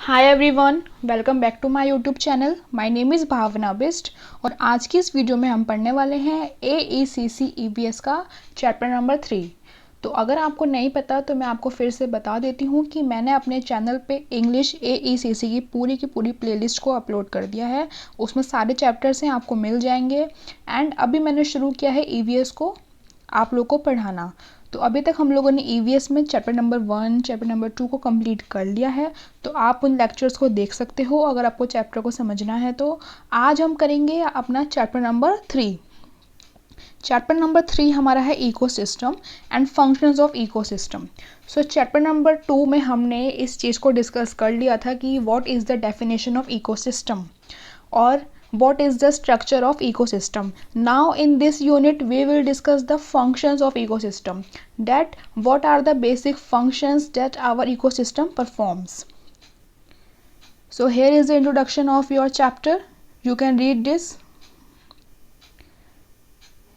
Hi everyone, welcome back to my YouTube channel. My name is Bhavna Bisht और आज की इस वीडियो में हम पढ़ने वाले हैं AECC EVS का चैप्टर नंबर 3। तो अगर आपको नहीं पता तो मैं आपको फिर से बता देती हूँ कि मैंने अपने चैनल पे इंग्लिश AECC की पूरी प्लेलिस्ट को अपलोड कर दिया है। उसमें सारे चैप्टर्स हैं, आपको मिल जाएंगे। एंड अभी मैंने शुरू किया है EVS को आप लोग को पढ़ाना। तो अभी तक हम लोगों ने EVS में चैप्टर नंबर 1 चैप्टर नंबर 2 को कंप्लीट कर लिया है। तो आप उन लेक्चर्स को देख सकते हो अगर आपको चैप्टर को समझना है तो। आज हम करेंगे अपना चैप्टर नंबर 3। चैप्टर नंबर 3 हमारा है ecosystem and functions of ecosystem. So chapter number 2 में हमने इस चीज़ को डिस्कस कर लिया था कि what is the definition of ecosystem और what is the structure of ecosystem. Now in this unit we will discuss the functions of ecosystem, that what are the basic functions that our ecosystem performs. So here is the introduction of your chapter, you can read this.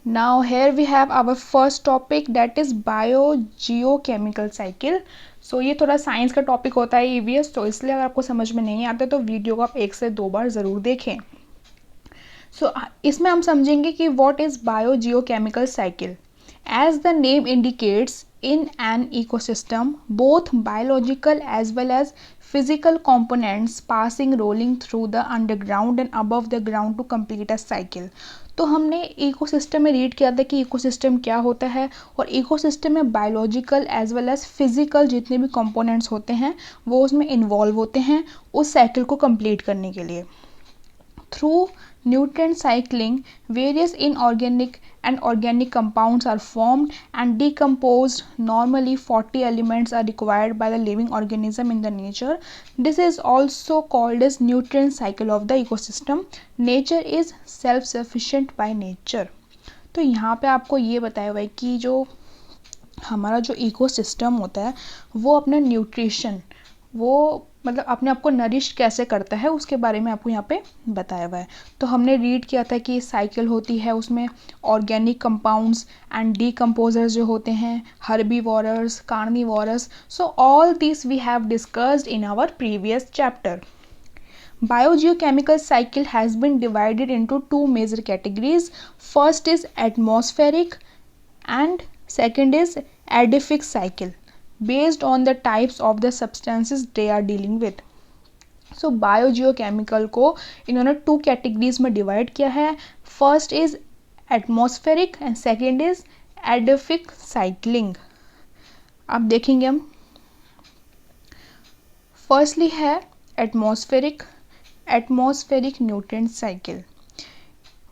Now here we have our first topic, that is biogeochemical cycle. सो ये थोड़ा science का topic होता है EVS, तो इसलिए अगर आपको समझ में नहीं आता तो वीडियो को आप 1 से 2 बार ज़रूर देखें। इसमें हम समझेंगे कि what is biogeochemical cycle. As the name indicates, in an ecosystem both biological as well as physical components passing rolling through the underground and above the ground to complete a cycle. तो हमने ecosystem में read किया था कि ecosystem क्या होता है और इकोसिस्टम में biological as well as physical जितने भी कंपोनेंट्स होते हैं वो उसमें इन्वॉल्व होते हैं उस साइकिल को कंप्लीट करने के लिए। Through nutrient cycling, various inorganic and organic compounds are formed and decomposed. Normally 40 elements are required by the living organism in the nature. This is also called as nutrient cycle of the ecosystem. Nature is self-sufficient by nature. तो यहाँ पे आपको ये बताया हुआ है कि जो हमारा जो इकोसिस्टम होता है वो अपना न्यूट्रिशन वो मतलब अपने आप को नरिश कैसे करता है उसके बारे में आपको यहाँ पे बताया हुआ है। तो हमने रीड किया था कि साइकिल होती है, उसमें ऑर्गेनिक कंपाउंड्स एंड डीकम्पोजर्स जो होते हैं, herbivorous, carnivorous. So all this we have discussed in our previous chapter. Biogeochemical cycle has been divided into 2 major categories. First is atmospheric and second is edaphic cycle, based on the types of the substances they are dealing with. So biogeochemical को इन्होंने 2 categories में divide किया है। First is atmospheric and second is edaphic cycling. अब देखेंगे हम। Firstly है atmospheric nutrient cycle,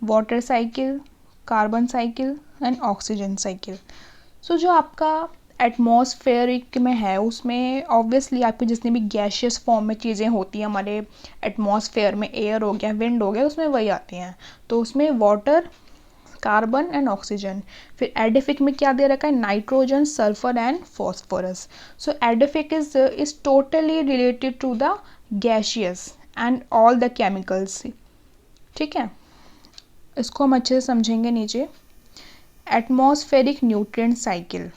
water cycle, carbon cycle and oxygen cycle. So जो आपका एटमॉस्फेरिक में है उसमें ऑब्वियसली आपके जितने भी गैशियस फॉर्म में चीज़ें होती हैं हमारे एटमॉस्फेयर में, एयर हो गया, विंड हो गया, उसमें वही आती हैं। तो उसमें वाटर, कार्बन एंड ऑक्सीजन। फिर एडिफिक में क्या दे रखा है, nitrogen, sulphur and phosphorus. So edaphic is totally related to the gaseous and all the chemicals. ठीक है, इसको हम अच्छे से समझेंगे नीचे। Atmospheric nutrient cycle.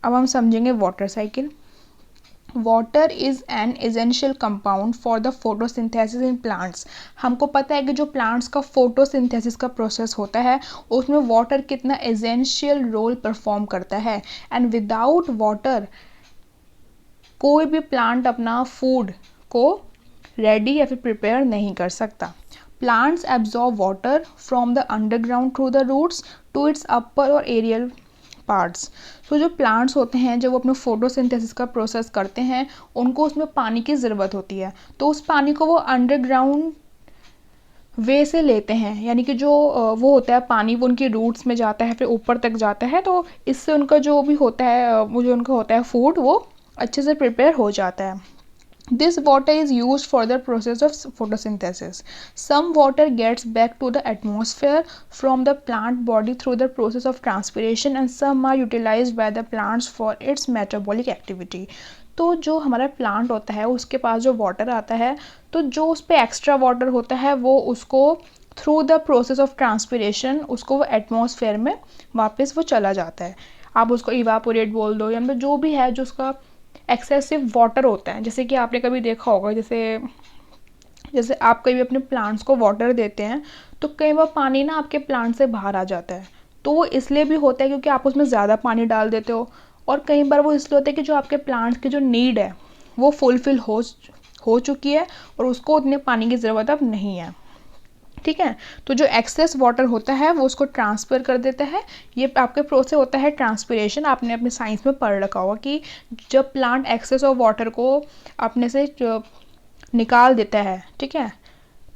अब हम समझेंगे water cycle. Water is an essential compound for the photosynthesis in plants. हमको पता है कि जो प्लांट्स का फोटोसिंथेसिस का प्रोसेस होता है उसमें वाटर कितना एसेंशियल रोल परफॉर्म करता है। एंड विदाउट वाटर कोई भी प्लांट अपना फूड को रेडी या फिर प्रिपेयर नहीं कर सकता। Plants absorb water from the underground through the roots to its upper or aerial parts. So जो plants होते हैं जब वो अपने फोटोसिंथेसिस का प्रोसेस करते हैं उनको उसमें पानी की ज़रूरत होती है, तो उस पानी को वो अंडरग्राउंड वे से लेते हैं, यानी कि जो वो होता है पानी वो उनकी रूट्स में जाता है फिर ऊपर तक जाता है, तो इससे उनका जो भी होता है वो जो उनका होता है फूड वो अच्छे से प्रिपेयर हो जाता है। This water is used for the process of photosynthesis. Some water gets back to the atmosphere from the plant body through the process of transpiration and some are utilized by the plants for its metabolic activity. तो जो हमारा plant होता है उसके पास जो water आता है तो जो उस पर एक्स्ट्रा वाटर होता है वो उसको through the process of transpiration उसको वो एटमॉस्फेयर में वापस वो चला जाता है। आप उसको इवापोरेट बोल दो या जो भी है जो उसका एक्सेसिव वाटर होता है, जैसे कि आपने कभी देखा होगा, जैसे आप कभी अपने प्लांट्स को वाटर देते हैं तो कई बार पानी ना आपके प्लांट से बाहर आ जाता है। तो वो इसलिए भी होता है क्योंकि आप उसमें ज़्यादा पानी डाल देते हो, और कई बार वो इसलिए होता है कि जो आपके प्लांट्स की जो नीड है वो फुलफ़िल हो चुकी है और उसको उतने पानी की ज़रूरत अब नहीं है। ठीक है, तो जो एक्सेस वाटर होता है वो उसको ट्रांसफ़र कर देता है। ये आपके प्रोसेस होता है ट्रांसपिरेशन। आपने अपने साइंस में पढ़ रखा होगा कि जब प्लांट एक्सेस ऑफ वाटर को अपने से निकाल देता है, ठीक है,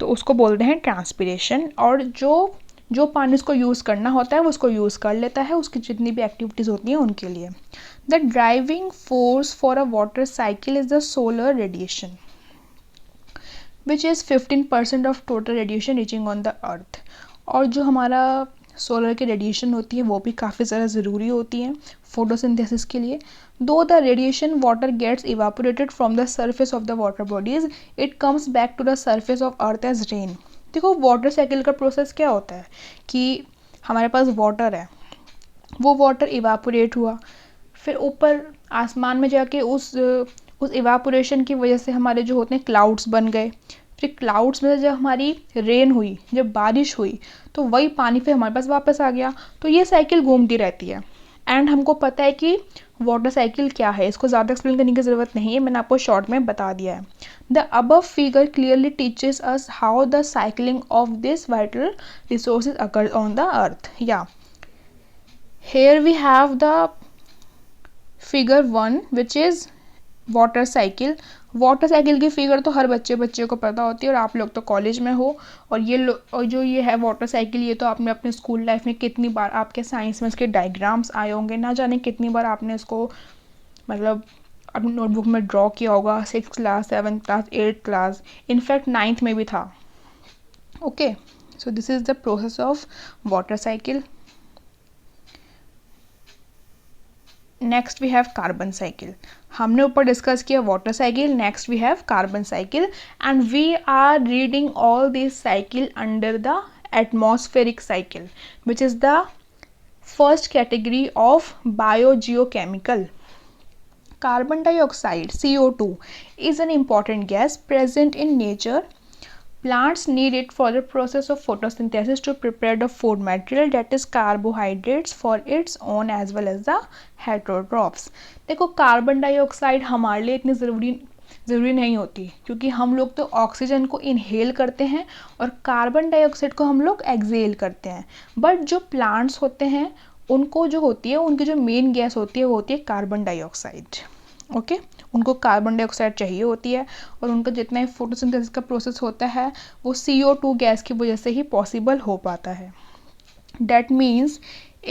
तो उसको बोलते हैं ट्रांसपिरेशन। और जो जो पानी उसको यूज़ करना होता है वो उसको यूज़ कर लेता है, उसकी जितनी भी एक्टिविटीज़ होती हैं उनके लिए। The driving force for a water cycle is the solar radiation which is 15% of total radiation reaching on the earth. और जो हमारा सोलर की रेडिएशन होती है वो भी काफ़ी ज़्यादा ज़रूरी होती है फोटोसिंथेसिस के लिए। Though the radiation water gets evaporated from the surface of the water bodies, it comes back to the surface of earth as rain. देखो वाटर साइकिल का प्रोसेस क्या होता है कि हमारे पास वाटर है, वो वाटर इवापोरेट हुआ, फिर ऊपर आसमान में जाके उस इवापोरेशन की वजह से हमारे जो होते हैं क्लाउड्स बन गए, फिर क्लाउड्स में से जब हमारी रेन हुई, जब बारिश हुई, तो वही पानी फिर हमारे पास वापस आ गया। तो ये साइकिल घूमती रहती है। एंड हमको पता है कि वाटर साइकिल क्या है, इसको ज़्यादा एक्सप्लेन करने की ज़रूरत नहीं है, मैंने आपको शॉर्ट में बता दिया है। The above figure clearly teaches us how the cycling of this vital resources occur on the earth. या here we have the figure 1 which is water cycle. Water cycle की फिगर तो हर बच्चे को पता होती है, और आप लोग तो कॉलेज में हो, और जो ये है वाटर साइकिल, ये तो आपने अपने स्कूल लाइफ में कितनी बार आपके साइंस में इसके डायग्राम्स आए होंगे, ना जाने कितनी बार आपने इसको मतलब अपनी नोटबुक में ड्रॉ किया होगा। 6th class, 7th class, 8th class, in fact 9th में भी था। Okay, so this is the process of water cycle. Next we have carbon cycle. हमने ऊपर डिस्कस किया water cycle, next we have carbon cycle, and we are reading all this cycle under the atmospheric cycle which is the first category of biogeochemical. Carbon dioxide CO2 is an important gas present in nature. Plants need it for the process of photosynthesis to prepare the food material, that is carbohydrates, for its own as well as the heterotrophs. देखो carbon dioxide हमारे लिए इतनी ज़रूरी नहीं होती, क्योंकि हम लोग तो ऑक्सीजन को इनहेल करते हैं और कार्बन डाइऑक्साइड को हम लोग एक्सहेल करते हैं। बट जो प्लांट्स होते हैं उनको जो होती है, उनकी जो मेन गैस होती है वो होती है कार्बन डाइऑक्साइड। ओके, उनको कार्बन डाइऑक्साइड चाहिए होती है, और उनका जितना ही फोटोसिंथेसिस का प्रोसेस होता है वो CO2 गैस की वजह से ही पॉसिबल हो पाता है। That means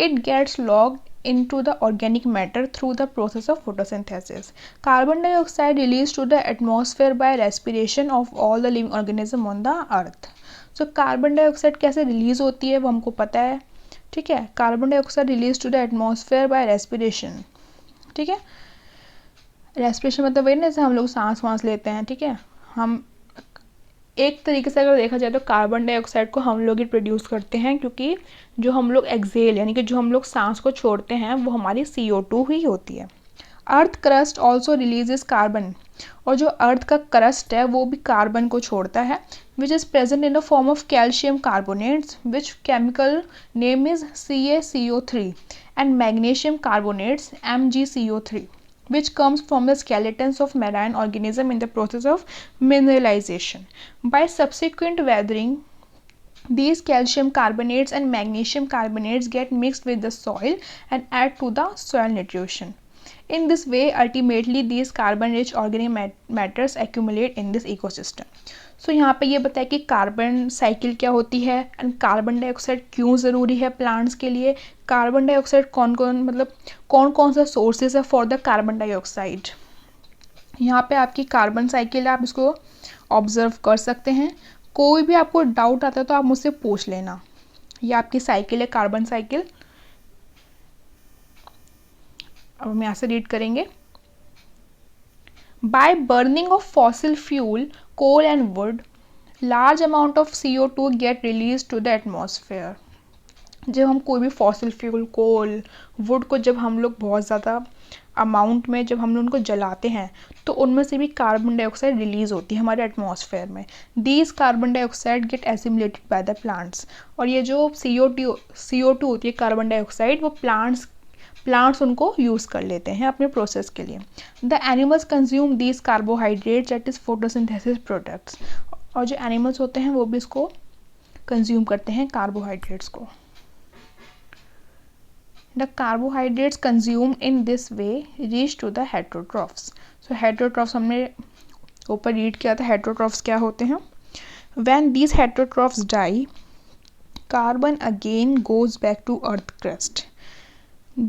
it gets locked into the organic matter through the process of photosynthesis. Carbon dioxide released to the atmosphere by respiration of all the living organism on the earth. So carbon dioxide कैसे release होती है वो हमको पता है, ठीक है। Carbon dioxide release to the atmosphere by respiration, ठीक है। रेस्पिरेशन मतलब वही ना, जैसे हम लोग सांस लेते हैं, ठीक है। हम एक तरीके से अगर देखा जाए तो कार्बन डाइऑक्साइड को हम लोग ही प्रोड्यूस करते हैं, क्योंकि जो हम लोग एक्सहेल यानी कि जो हम लोग सांस को छोड़ते हैं वो हमारी CO2 ही होती है। Earth crust also releases carbon, और जो अर्थ का क्रस्ट है वो भी कार्बन को छोड़ता है, which is present in the form of calcium carbonates which chemical name is CaCO3 and magnesium carbonates MgCO3 which comes from the skeletons of marine organism in the process of mineralization. By subsequent weathering, these calcium carbonates and magnesium carbonates get mixed with the soil and add to the soil nutrition. In this way, ultimately these carbon-rich organic matters accumulate in this ecosystem. So यहाँ पे ये बताया कि carbon cycle क्या होती है and carbon dioxide क्यों ज़रूरी है प्लांट्स के लिए। कार्बन डाइऑक्साइड कौन कौन सा सोर्सेज है फॉर द कार्बन डाइऑक्साइड। यहाँ पे आपकी कार्बन साइकिल है, आप इसको ऑब्जर्व कर सकते हैं। कोई भी आपको डाउट आता है तो आप मुझसे पूछ लेना। ये आपकी साइकिल है, कार्बन साइकिल। अब हम यहाँ से रीड करेंगे। By burning of fossil fuel, coal and wood, large amount of CO2 get released to the atmosphere. जब हम कोई भी फॉसिल फ्यूल, कोल, वुड को जब हम लोग बहुत ज़्यादा अमाउंट में जब हम उनको जलाते हैं तो उनमें से भी कार्बन डाइऑक्साइड रिलीज होती है हमारे एटमॉस्फेयर में। These carbon dioxide get assimilated by the plants. और ये जो CO2 होती है कार्बन डाइऑक्साइड, वो प्लांट्स उनको यूज़ कर लेते हैं अपने प्रोसेस के लिए। The animals consume these carbohydrates that is photosynthesis products. और जो एनिमल्स होते हैं वो भी इसको कंज्यूम करते हैं कार्बोहाइड्रेट्स को। The carbohydrates consumed in this way reach to the heterotrophs. So heterotrophs हमने ऊपर रीड किया था, heterotrophs क्या होते हैं? When these heterotrophs die, carbon again goes back to earth crust.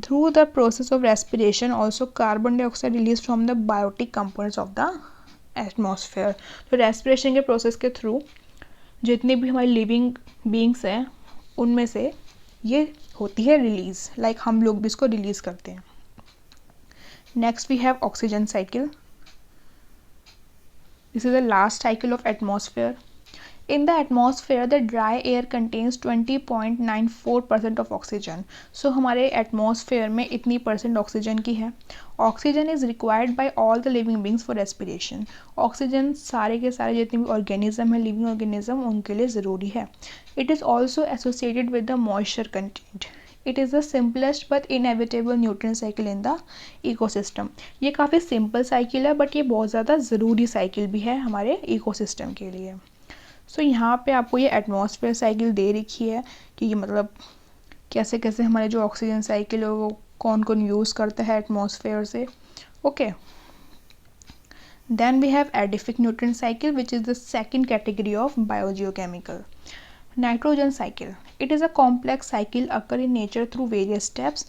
Through the process of respiration, also carbon dioxide released from the biotic components of the atmosphere. तो respiration के process के through जितने भी हमारी living beings हैं उनमें से ये होती है रिलीज, लाइक हम लोग भी इसको रिलीज करते हैं। Next we have oxygen cycle. This is the last cycle of atmosphere. In the atmosphere the dry air contains 20.94% of oxygen. So हमारे एटमॉस्फेयर में इतनी परसेंट ऑक्सीजन की है। Oxygen is required by all the living beings for respiration. Oxygen सारे के सारे जितने भी ऑर्गेनिज्म है, लिविंग ऑर्गेनिज्म, उनके लिए ज़रूरी है। It is also associated with the moisture content. It is the simplest but inevitable nutrient cycle in the ecosystem. ये काफ़ी सिंपल साइकिल है बट ये बहुत ज़्यादा ज़रूरी साइकिल भी है हमारे इकोसिस्टम के लिए। सो यहाँ पे आपको ये एटमॉस्फेयर साइकिल दे रखी है कि ये मतलब कैसे कैसे हमारे जो ऑक्सीजन साइकिल है वो कौन कौन यूज़ करता है एटमॉस्फेयर से। Okay, then we have edaphic nutrient cycle which is the second category of biogeochemical. Nitrogen cycle, it is a complex cycle occur in nature through various steps.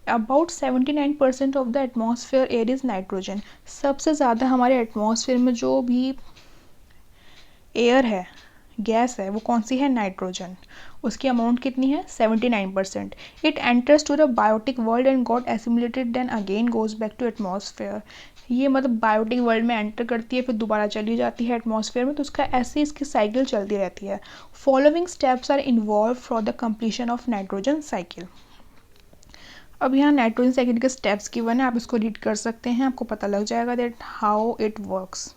About 79% of the atmosphere air is nitrogen. सबसे ज़्यादा हमारे atmosphere में जो भी air है, gas है, वो कौन सी है? नाइट्रोजन। उसकी अमाउंट कितनी है? 79%। It enters to the biotic world and got assimilated then again goes back to atmosphere. ये मतलब बायोटिक वर्ल्ड में एंटर करती है फिर दोबारा चली जाती है एटमॉस्फेयर में, तो उसका ऐसे इसकी साइकिल चलती रहती है। Following steps are involve for the completion of nitrogen cycle. अब यहाँ नाइट्रोजन साइकिल के स्टेप्स गिवन है, आप इसको रीड कर सकते हैं, आपको पता लग जाएगा that how it works.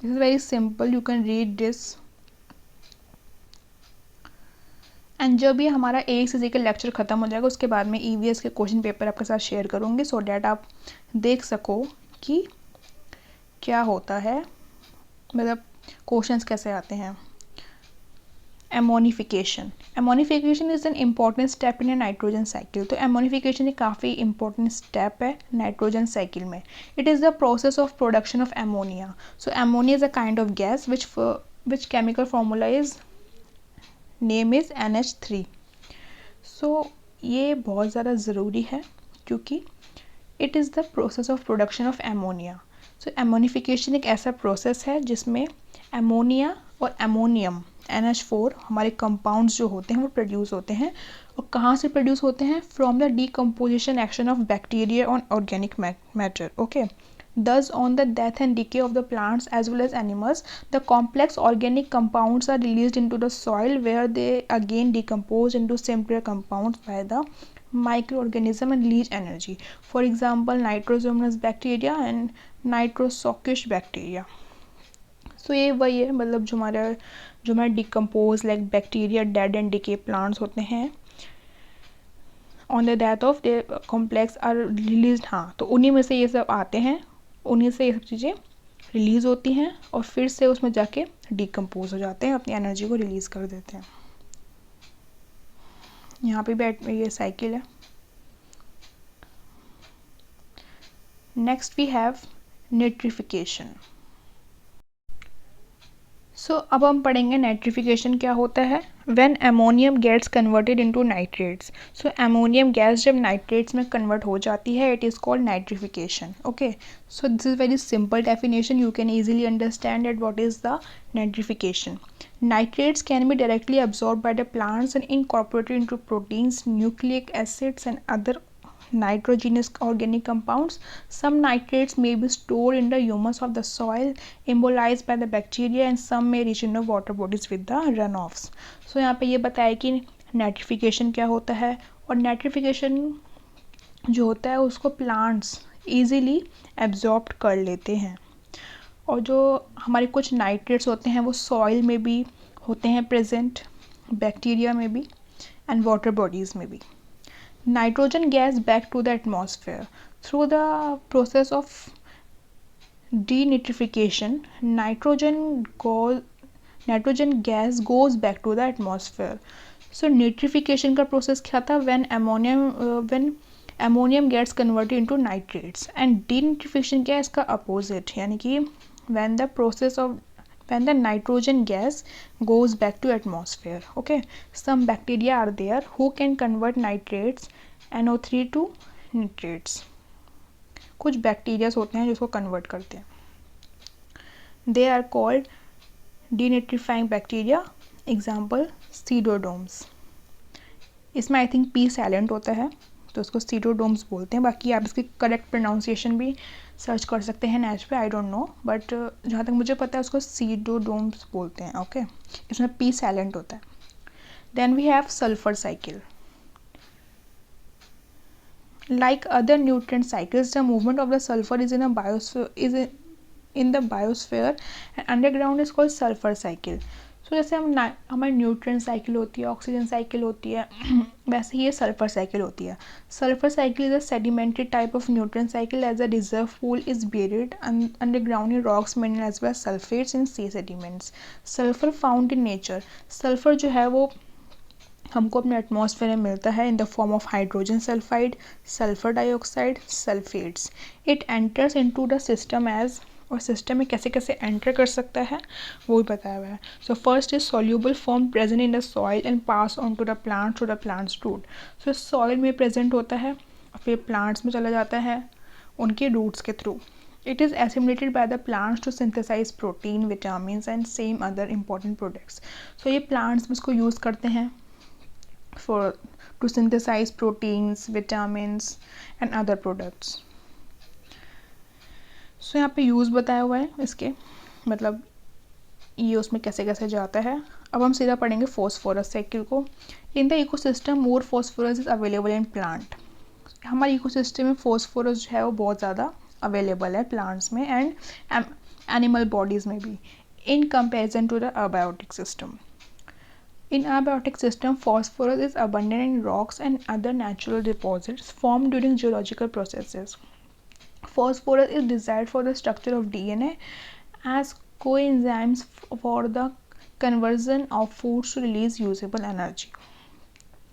This is very simple, you can read this. And जब ये हमारा एक से लेकर लेक्चर ख़त्म हो जाएगा उसके बाद में EVS के क्वेश्चन पेपर आपके साथ शेयर करूँगी सो डैट आप देख सको कि क्या होता है, मतलब क्वेश्चंस कैसे आते हैं। Ammonification, ammonification is an important step in A nitrogen cycle. तो एमोनिफिकेशन एक काफ़ी इंपॉर्टेंट स्टेप है नाइट्रोजन साइकिल में। It is the process of production of ammonia. So ammonia is a kind of gas which chemical formula is name is NH3। सो ये बहुत ज़्यादा ज़रूरी है क्योंकि it is the process of production of ammonia. So ammonification एक ऐसा process है जिसमें एमोनिया और एमोनियम NH4 हमारे कंपाउंड्स जो होते हैं वो प्रोड्यूस होते हैं। और कहाँ से प्रोड्यूस होते हैं? From the decomposition action of bacteria on organic matter. Okay, thus on the death and decay of the plants as well as animals, the complex organic compounds are released into the soil where they again decompose into simpler compounds by the microorganism and release energy. For example, nitrosomonas bacteria and nitrosococcus bacteria. So ये वही है, मतलब जो हमारे decompose like bacteria, dead and decay plants होते हैं, on the death of they complex are release. हाँ, तो उन्हीं में से ये सब आते हैं, उन्हीं से ये सब चीज़ें रिलीज़ होती हैं और फिर से उसमें जाके डिकम्पोज हो जाते हैं, अपनी एनर्जी को रिलीज़ कर देते हैं। यहाँ पे भी ये साइकिल है। Next we have nitrification. So अब हम पढ़ेंगे नाइट्रिफिकेशन क्या होता है। When ammonium gets converted into nitrates. So ammonium gas जब नाइट्रेट्स में कन्वर्ट हो जाती है it is called nitrification. Okay, so this is very simple definition, you can easily understand that what is the nitrification. Nitrates can be directly absorbed by the plants and incorporated into proteins, nucleic acids and other nitrogenous organic compounds. Some nitrates may be stored in the humus of the soil, embolized by the bacteria, and some may reach in the water bodies with the runoffs. So यहाँ पे ये बताया कि nitrification क्या होता है और nitrification जो होता है उसको प्लांट्स ईजीली एब्जॉर्ब कर लेते हैं। और जो हमारे कुछ नाइट्रेट्स होते हैं वो सॉइल में भी होते हैं प्रेजेंट, बैक्टीरिया में भी एंड वाटर बॉडीज़ में भी। Nitrogen gas back to the atmosphere through the process of denitrification, nitrogen gas goes back to the atmosphere. So nitrification का process क्या था? When ammonium gets converted into nitrates, and denitrification क्या है इसका opposite, यानी कि when the nitrogen gas goes back to atmosphere. Okay, some bacteria are there who can convert nitrates NO3 to nitrates. कुछ bacterias होते हैं जो इसको कन्वर्ट करते हैं। They are called denitrifying bacteria, example pseudomonas. इसमें आई थिंक पी साइलेंट होता है तो उसको सीडोडोम्स बोलते हैं। बाकी आप इसकी करेक्ट प्रोनाउंसिएशन भी सर्च कर सकते हैं नेट पे, आई डोंट नो, बट जहाँ तक मुझे पता है उसको सीडोडोम्स बोलते हैं। ओके, इसमें पी साइलेंट होता है। Then we have sulphur cycle. Like other nutrient cycles, the movement of the sulfur is in the biosphere and underground is called sulfur cycle. So जैसे हमारी न्यूट्रिएंट साइकिल होती है, ऑक्सीजन साइकिल होती है, वैसे ही ये सल्फर साइकिल होती है। Sulphur cycle is a sedimented type of nutrient cycle as a reserve pool is buried underground in rocks mineral as well sulphates in sea sediments. Sulphur found in nature, sulphur जो है वो हमको अपने atmosphere में मिलता है in the form of hydrogen sulphide, sulphur dioxide, sulphates. It enters into the system as, और system में कैसे कैसे एंटर कर सकता है वो भी बताया हुआ है। So first is soluble form present in the soil and pass on to the plants root. So soil में प्रेजेंट होता है और फिर प्लांट्स में चला जाता है उनके रूट्स के through. It is assimilated by the plants to synthesize protein, vitamins and same other important products. So ये plants में इसको यूज़ करते हैं to synthesize proteins, vitamins and other products. So यहाँ पे यूज़ बताया हुआ है इसके, मतलब ये उसमें कैसे कैसे जाता है। अब हम सीधा पढ़ेंगे फॉस्फोरस साइकिल को। In the ecosystem more phosphorus is available in plant. हमारे इकोसिस्टम में फॉस्फोरस जो है वो बहुत ज़्यादा अवेलेबल है प्लांट्स में एंड एनिमल बॉडीज़ में भी, in comparison to the abiotic system. In abiotic system, phosphorus is abundant in rocks and other natural deposits formed during geological processes. Phosphorus is desired for the structure of DNA as coenzymes for the conversion of foods to release usable energy.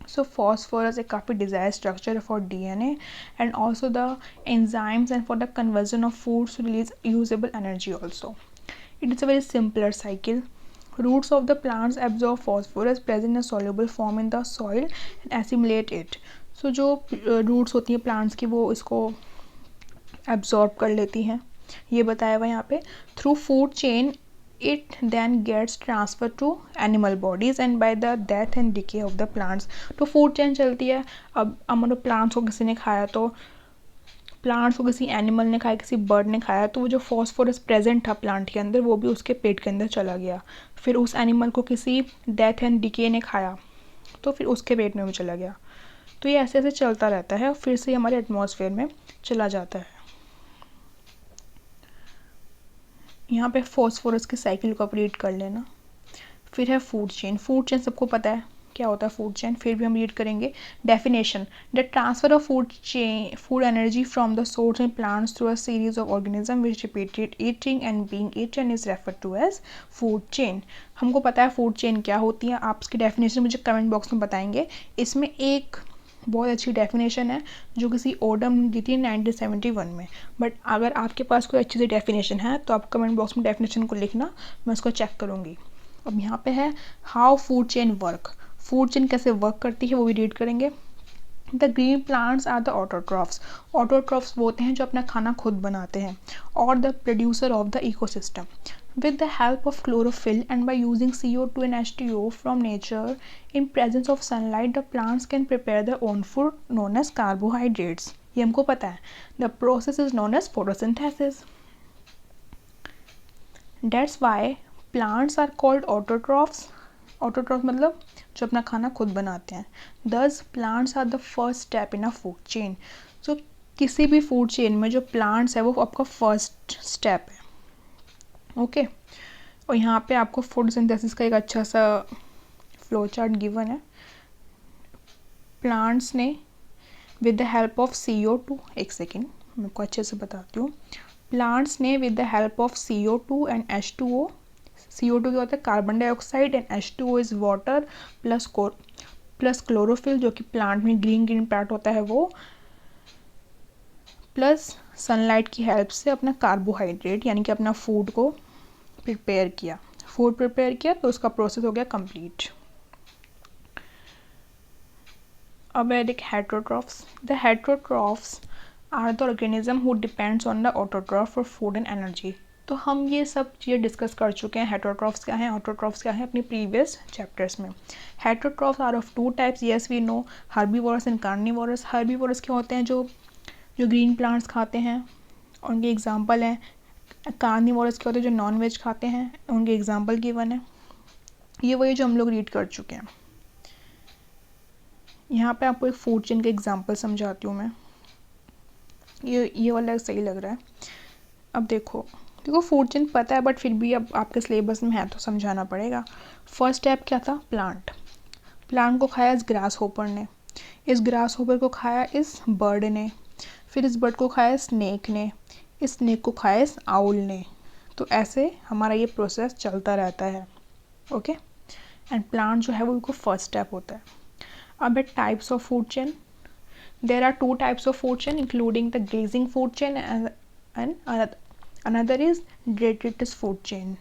So phosphorus is काफ़ी desired structure for DNA and also the enzymes and for the conversion of foods to release usable energy also. It is a very simpler cycle. Roots of the plants absorb phosphorus present in a soluble form in the soil and assimilate it. So जो roots होती हैं plants की वो इसको absorb कर लेती हैं, ये बताया हुआ यहाँ पे। Through food chain it then gets transferred to animal bodies and by the death and decay of the plants. तो food chain चलती है। अब अमनो प्लांट्स को किसी ने खाया तो प्लांट्स को किसी एनिमल ने खाया, किसी बर्ड ने खाया, तो वो जो फॉस्फोरस प्रेजेंट था प्लांट के अंदर वो भी उसके पेट के अंदर चला गया। फिर उस एनिमल को किसी डेथ एंड डिके ने खाया तो फिर उसके पेट में भी चला गया। तो ये ऐसे ऐसे चलता रहता है और फिर से हमारे एटमॉस्फेयर में चला जाता है। यहाँ पे फॉस्फोरस की साइकिल को आप रीड कर लेना। फिर है फूड चेन। फूड चेन सबको पता है क्या होता है फूड चेन, फिर भी हम रीड करेंगे। Definition, the transfer of food energy from the source in plants through a series of organism which repeated eating and being eaten is referred to as food chain. हमको पता है food chain क्या होती है, आप इसकी definition मुझे comment box में बताएंगे। इसमें एक बहुत अच्छी डेफिनेशन है जो किसी ओडम ने दी थी 1971 में, बट अगर आपके पास कोई अच्छी सी डेफिनेशन है तो आप कमेंट बॉक्स में डेफिनेशन को लिखना, मैं उसको चेक करूँगी। अब यहाँ पे है how food chain work. Food chain कैसे वर्क करती है वो भी रीड करेंगे। The green plants are the autotrophs. Autotrophs वो होते हैं जो अपना खाना खुद बनाते हैं, और the producer of the ecosystem. With the help of chlorophyll and by using CO2 and H2O from nature in presence of sunlight, the plants can prepare their own food known as carbohydrates. ये हमको पता है। The process is known as photosynthesis. That's why plants are called autotrophs. Autotrophs मतलब जो अपना खाना खुद बनाते हैं। These plants are the first step in a food chain. So किसी भी फूड चेन में जो प्लांट्स है वो आपका फर्स्ट स्टेप है। ओके और यहाँ पे आपको फूड सिंथेसिस का एक अच्छा सा फ्लो चार्ट गिवन है। प्लांट्स ने with the help of CO2, एक सेकेंड मैं आपको अच्छे से बताती हूँ। प्लांट्स ने with the help of CO2 and H2O, CO2 क्या होता है carbon dioxide and H2O is water plus chlorophyll जो कि प्लांट में ग्रीन पार्ट होता है वो, प्लस सनलाइट की हेल्प से अपना कार्बोहाइड्रेट यानी कि अपना फूड को प्रिपेयर किया तो उसका प्रोसेस हो गया कंप्लीट। अब है एक heterotrophs. The heterotrophs are the organism who depends on the autotroph for food and energy. तो हम ये सब चीज़ें डिस्कस कर चुके हैं, हेटरोट्रॉफ्स क्या हैं, ऑटोट्रॉफ्स क्या हैं अपनी प्रीवियस चैप्टर्स में। Heterotrophs are of two types, yes we know, herbivorous and carnivorous. Herbivorous क्या होते हैं, जो ग्रीन प्लांट्स खाते हैं, उनके एग्जाम्पल हैं। कार्निवोरस क्या होते हैं, जो नॉन वेज खाते हैं, उनके एग्जाम्पल गिवन है। ये वही जो हम लोग रीड कर चुके हैं। यहाँ पे आपको एक फूड चेन का एग्जांपल समझाती हूँ मैं। ये वाला सही लग रहा है। अब देखो फूड चेन पता है बट फिर भी अब आपके सिलेबस में है तो समझाना पड़ेगा। फर्स्ट स्टेप क्या था, प्लांट को खाया इस ग्रास होपर ने, इस ग्रास होपर को खाया इस बर्ड ने, फिर इस बर्ड को खाया स्नेक ने, इस स्नेक को खाया इस आउल ने। तो ऐसे हमारा ये प्रोसेस चलता रहता है। ओके एंड प्लांट जो है वो उनको फर्स्ट स्टेप होता है। अब है types of food chain. There are two types of food chain including the grazing food chain and another is detritus food chain.